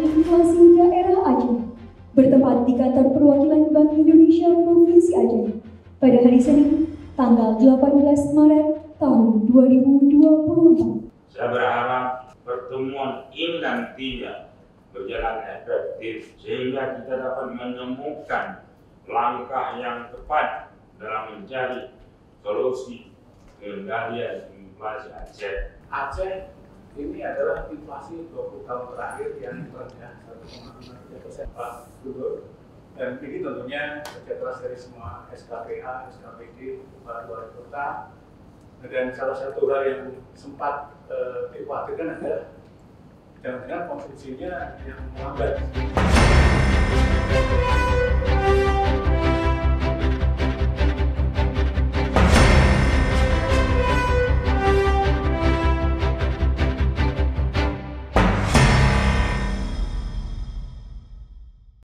inflasi daerah Aceh bertempat di kantor perwakilan Bank Indonesia Provinsi Aceh pada hari Senin, tanggal 18 Maret tahun 2024. Saya berharap pertemuan ini nantinya berjalan efektif sehingga kita dapat menemukan langkah yang tepat dalam mencari solusi pengendalian inflasi Aceh. Aceh ini adalah inflasi 20 tahun terakhir yang terendah 1,53%, Pak Gubernur. Dan ini tentunya kerja keras dari semua SKPA, SKPD, Kepala Wali Kota. Dan salah satu hal yang sempat dikhawatirkan adalah jangan-jangan konsumsinya yang melambat.